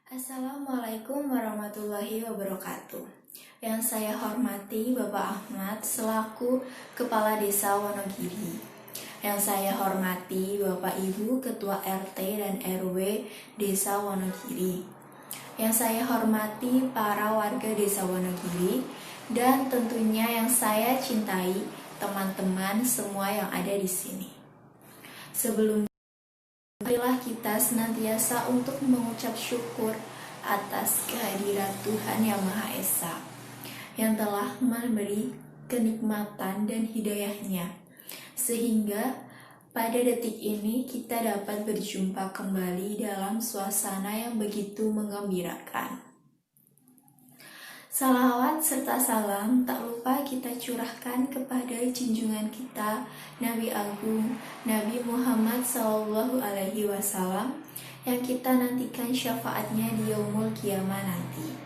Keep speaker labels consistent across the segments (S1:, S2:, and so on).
S1: Assalamualaikum warahmatullahi wabarakatuh. Yang saya hormati Bapak Ahmad selaku Kepala Desa Wonogiri. Yang saya hormati Bapak Ibu Ketua RT dan RW Desa Wonogiri. Yang saya hormati para warga Desa Wonogiri dan tentunya yang saya cintai teman-teman semua yang ada di sini. Sebelumnya, marilah kita senantiasa untuk mengucap syukur atas kehadiran Tuhan Yang Maha Esa yang telah memberi kenikmatan dan hidayahnya sehingga pada detik ini kita dapat berjumpa kembali dalam suasana yang begitu menggembirakan. Salawat serta salam tak lupa kita curahkan kepada junjungan kita Nabi Agung Nabi Muhammad SAW yang kita nantikan syafaatnya di yaumul qiyamah nanti.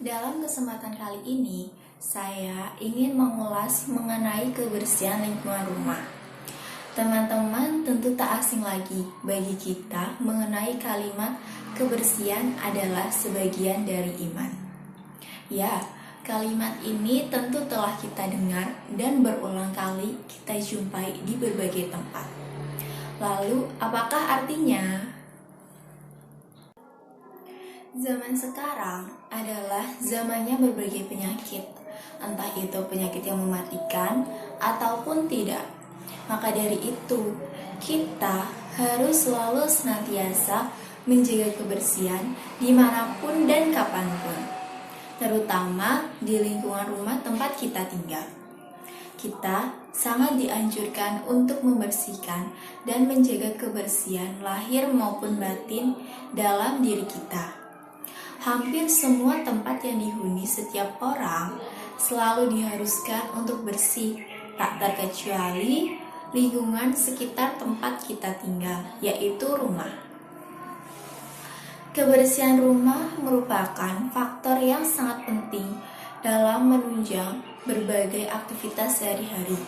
S1: Dalam kesempatan kali ini, saya ingin mengulas mengenai kebersihan lingkungan rumah. Teman-teman tentu tak asing lagi bagi kita mengenai kalimat kebersihan adalah sebagian dari iman. Ya, kalimat ini tentu telah kita dengar dan berulang kali kita jumpai di berbagai tempat. Lalu, apakah artinya? Zaman sekarang adalah zamannya berbagai penyakit, entah itu penyakit yang mematikan ataupun tidak. Maka dari itu, kita harus selalu senantiasa menjaga kebersihan dimanapun dan kapanpun, terutama di lingkungan rumah tempat kita tinggal. Kita sangat dianjurkan untuk membersihkan dan menjaga kebersihan lahir maupun batin dalam diri kita. Hampir semua tempat yang dihuni setiap orang selalu diharuskan untuk bersih, tak terkecuali lingkungan sekitar tempat kita tinggal, yaitu rumah. Kebersihan rumah merupakan faktor yang sangat penting dalam menunjang berbagai aktivitas sehari-hari.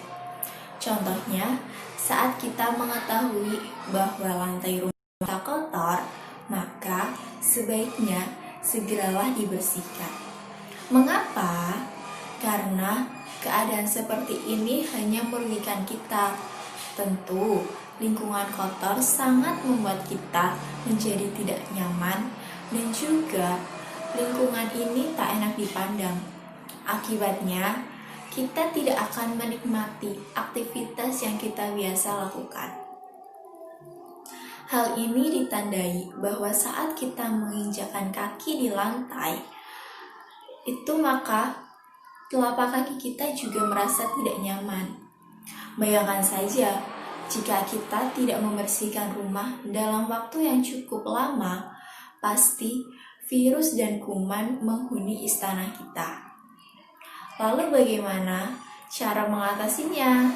S1: Contohnya, saat kita mengetahui bahwa lantai rumah kotor, maka sebaiknya segeralah dibersihkan. Mengapa? Karena keadaan seperti ini hanya merugikan kita. Tentu, lingkungan kotor sangat membuat kita menjadi tidak nyaman dan juga lingkungan ini tak enak dipandang. Akibatnya, kita tidak akan menikmati aktivitas yang kita biasa lakukan. Hal ini ditandai bahwa saat kita menginjakkan kaki di lantai, itu maka telapak kaki kita juga merasa tidak nyaman. Bayangkan saja, jika kita tidak membersihkan rumah dalam waktu yang cukup lama, pasti virus dan kuman menghuni istana kita. Lalu bagaimana cara mengatasinya?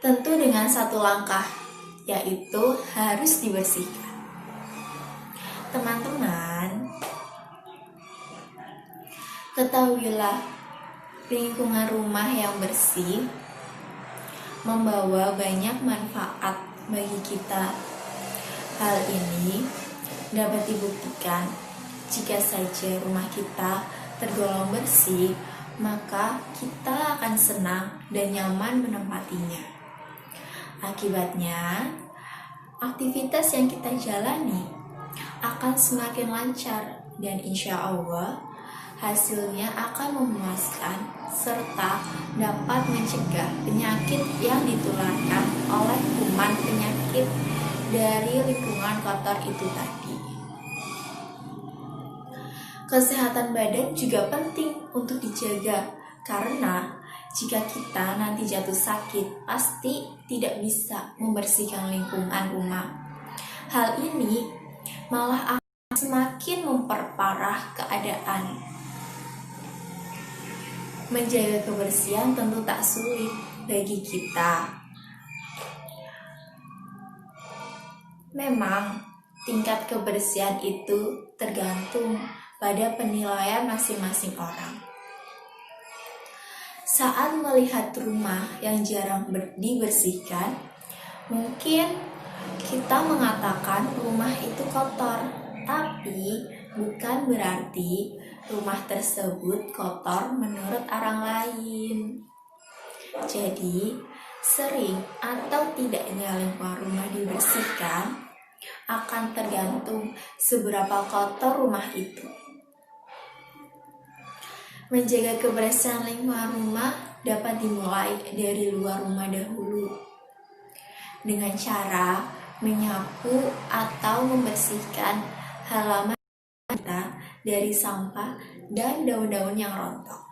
S1: Tentu dengan satu langkah, yaitu harus dibersihkan. Teman-teman, ketahuilah lingkungan rumah yang bersih membawa banyak manfaat bagi kita. Hal ini dapat dibuktikan jika saja rumah kita tergolong bersih, maka kita akan senang dan nyaman menempatinya. Akibatnya, aktivitas yang kita jalani akan semakin lancar dan insya Allah hasilnya akan memuaskan serta dapat mencegah penyakit yang ditularkan oleh kuman penyakit dari lingkungan kotor itu tadi. Kesehatan badan juga penting untuk dijaga karena jika kita nanti jatuh sakit, pasti tidak bisa membersihkan lingkungan rumah. Hal ini malah akan semakin memperparah keadaan. Menjaga kebersihan tentu tak sulit bagi kita. Memang, tingkat kebersihan itu tergantung pada penilaian masing-masing orang. Saat melihat rumah yang jarang dibersihkan, mungkin Kita mengatakan rumah itu kotor, tapi bukan berarti rumah tersebut kotor menurut orang lain. Jadi, sering atau tidaknya lingkungan rumah dibersihkan akan tergantung seberapa kotor rumah itu. Menjaga kebersihan lingkungan rumah dapat dimulai dari luar rumah dahulu, dengan cara menyapu atau membersihkan halaman kita dari sampah dan daun-daun yang rontok.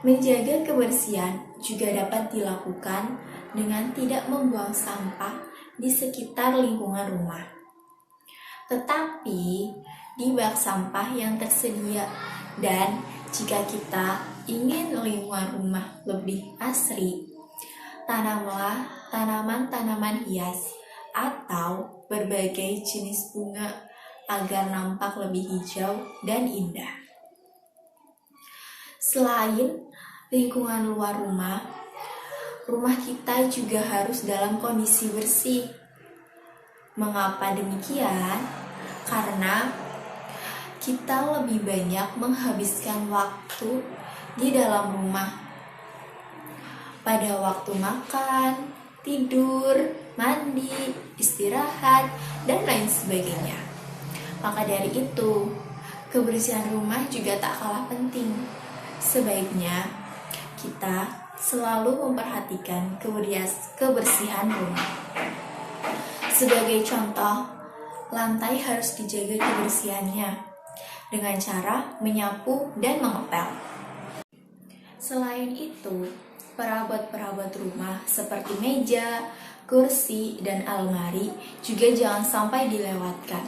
S1: Menjaga kebersihan juga dapat dilakukan dengan tidak membuang sampah di sekitar lingkungan rumah, tetapi di bak sampah yang tersedia. Dan jika kita ingin lingkungan rumah lebih asri, tanamlah tanaman-tanaman hias atau berbagai jenis bunga agar nampak lebih hijau dan indah. Selain lingkungan luar rumah, rumah kita juga harus dalam kondisi bersih. Mengapa demikian? Karena kita lebih banyak menghabiskan waktu di dalam rumah pada waktu makan, tidur, mandi, istirahat, dan lain sebagainya. Maka dari itu, kebersihan rumah juga tak kalah penting. Sebaiknya kita selalu memperhatikan kebersihan rumah. Sebagai contoh, lantai harus dijaga kebersihannya dengan cara menyapu dan mengepel. Selain itu, perabot-perabot rumah seperti meja, kursi, dan almari juga jangan sampai dilewatkan.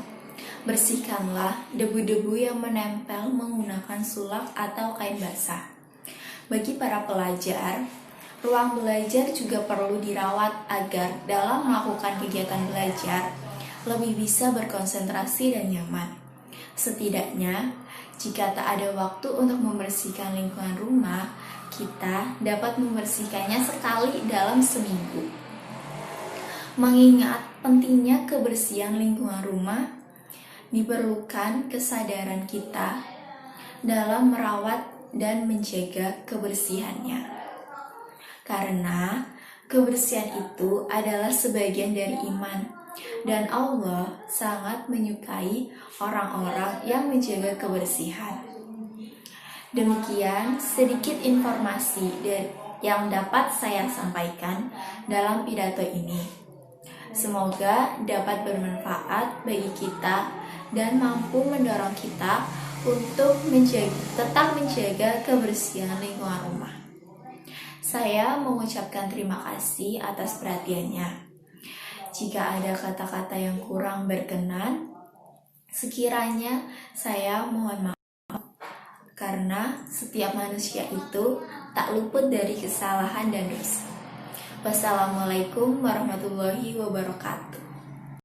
S1: Bersihkanlah debu-debu yang menempel menggunakan sulap atau kain basah. Bagi para pelajar, ruang belajar juga perlu dirawat agar dalam melakukan kegiatan belajar lebih bisa berkonsentrasi dan nyaman. Setidaknya, jika tak ada waktu untuk membersihkan lingkungan rumah, kita dapat membersihkannya sekali dalam seminggu. Mengingat pentingnya kebersihan lingkungan rumah, diperlukan kesadaran kita dalam merawat dan menjaga kebersihannya. Karena kebersihan itu adalah sebagian dari iman, dan Allah sangat menyukai orang-orang yang menjaga kebersihan. Demikian sedikit informasi yang dapat saya sampaikan dalam pidato ini. Semoga dapat bermanfaat bagi kita dan mampu mendorong kita untuk tetap menjaga kebersihan lingkungan rumah. Saya mengucapkan terima kasih atas perhatiannya. Jika ada kata-kata yang kurang berkenan, sekiranya saya mohon maaf, karena setiap manusia itu tak luput dari kesalahan dan dosa. Wassalamualaikum warahmatullahi wabarakatuh.